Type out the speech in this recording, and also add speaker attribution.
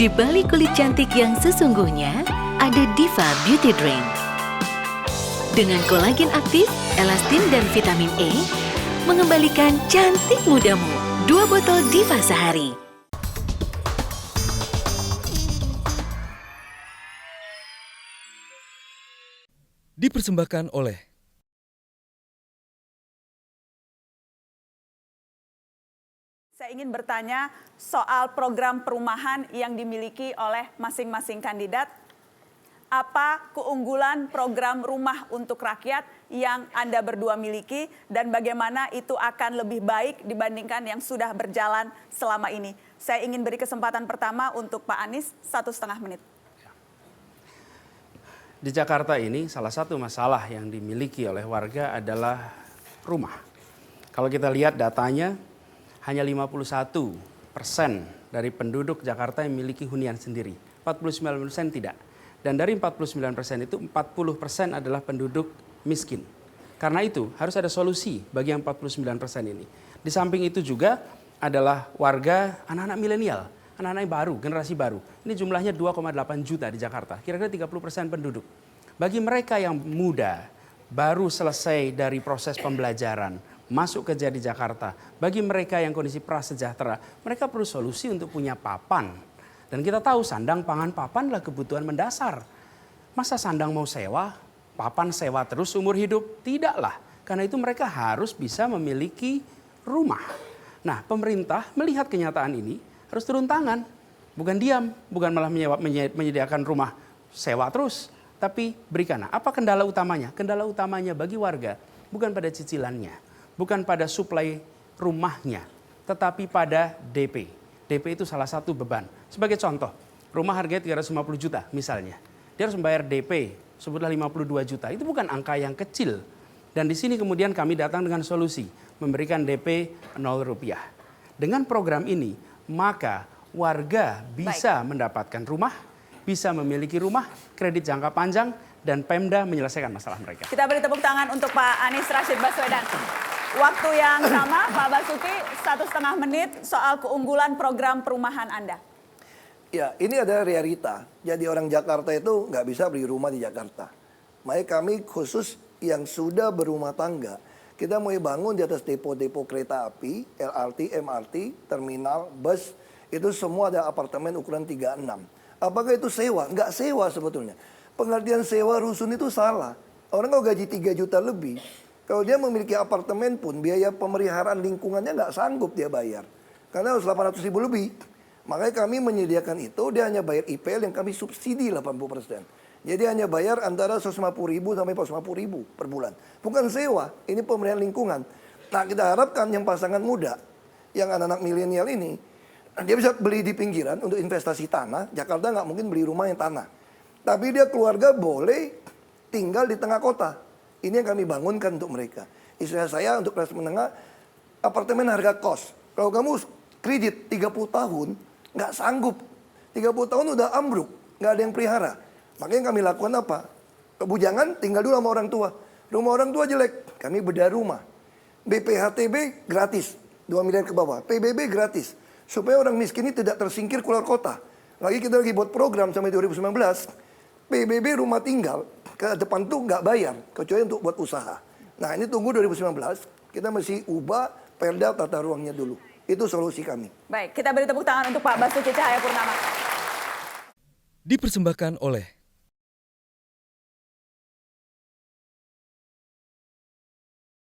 Speaker 1: Di balik kulit cantik yang sesungguhnya, ada Diva Beauty Drink. Dengan kolagen aktif, elastin, dan vitamin E, mengembalikan cantik mudamu. 2 botol Diva sehari.
Speaker 2: Dipersembahkan oleh
Speaker 3: Saya ingin bertanya soal program perumahan yang dimiliki oleh masing-masing kandidat. Apa keunggulan program rumah untuk rakyat yang Anda berdua miliki dan bagaimana itu akan lebih baik dibandingkan yang sudah berjalan selama ini? Saya ingin beri kesempatan pertama untuk Pak Anies, 1,5 menit.
Speaker 4: Di Jakarta ini salah satu masalah yang dimiliki oleh warga adalah rumah. Kalau kita lihat datanya, hanya 51% dari penduduk Jakarta yang memiliki hunian sendiri. 49% tidak. Dan dari 49% itu 40% adalah penduduk miskin. Karena itu harus ada solusi bagi yang 49% ini. Di samping itu juga adalah warga anak-anak milenial. Anak-anak baru, generasi baru. Ini jumlahnya 2,8 juta di Jakarta. Kira-kira 30% penduduk. Bagi mereka yang muda, baru selesai dari proses pembelajaran, masuk kerja di Jakarta. Bagi mereka yang kondisi prasejahtera, mereka perlu solusi untuk punya papan. Dan kita tahu sandang, pangan, papan adalah kebutuhan mendasar. Masa sandang mau sewa, papan sewa terus umur hidup? Tidaklah. Karena itu mereka harus bisa memiliki rumah. Nah, pemerintah melihat kenyataan ini harus turun tangan. Bukan diam, bukan malah menyediakan rumah sewa terus. Tapi berikan. Apa kendala utamanya? Kendala utamanya bagi warga bukan pada cicilannya, bukan pada suplai rumahnya, tetapi pada DP. DP itu salah satu beban. Sebagai contoh, rumah harganya 350 juta misalnya. Dia harus membayar DP, sebutlah 52 juta. Itu bukan angka yang kecil. Dan di sini kemudian kami datang dengan solusi, memberikan DP 0 rupiah. Dengan program ini, maka warga bisa mendapatkan rumah, bisa memiliki rumah, kredit jangka panjang, dan Pemda menyelesaikan masalah mereka.
Speaker 3: Kita beri tepuk tangan untuk Pak Anies Rashid Baswedan. Waktu yang sama, Pak Basuki, 1,5 menit soal keunggulan program perumahan Anda.
Speaker 5: Ya, ini adalah realita. Jadi orang Jakarta itu nggak bisa beli rumah di Jakarta. Makanya kami khusus yang sudah berumah tangga, kita mau bangun di atas depo-depo kereta api, LRT, MRT, terminal, bus, itu semua ada apartemen ukuran 36. Apakah itu sewa? Nggak sewa sebetulnya. Pengertian sewa rusun itu salah. Orang kalau gaji 3 juta lebih, kalau dia memiliki apartemen pun biaya pemeliharaan lingkungannya nggak sanggup dia bayar. Karena harus 800 ribu lebih. Makanya kami menyediakan itu, dia hanya bayar IPL yang kami subsidi 80%. Jadi hanya bayar antara 150 ribu sampai 150 ribu per bulan. Bukan sewa, ini pemeliharaan lingkungan. Nah, kita harapkan yang pasangan muda, yang anak-anak milenial ini, dia bisa beli di pinggiran untuk investasi tanah. Jakarta nggak mungkin beli rumah yang tanah. Tapi dia keluarga boleh tinggal di tengah kota. Ini yang kami bangunkan untuk mereka. Istilah saya untuk kelas menengah, apartemen harga kos. Kalau kamu kredit 30 tahun, nggak sanggup. 30 tahun udah ambruk, nggak ada yang pelihara. Makanya kami lakukan apa? Bujangan tinggal dulu sama orang tua. Rumah orang tua jelek, kami bedah rumah. BPHTB gratis, 2 miliar ke bawah. PBB gratis. Supaya orang miskin ini tidak tersingkir keluar kota. Lagi kita lagi buat program sampai 2019, PBB rumah tinggal ke depan tuh nggak bayar, kecuali untuk buat usaha. Nah ini tunggu 2019, kita mesti ubah perda tata ruangnya dulu. Itu solusi kami.
Speaker 3: Baik, kita beri tepuk tangan untuk Pak Basuki Cahayapurnama.
Speaker 2: dipersembahkan oleh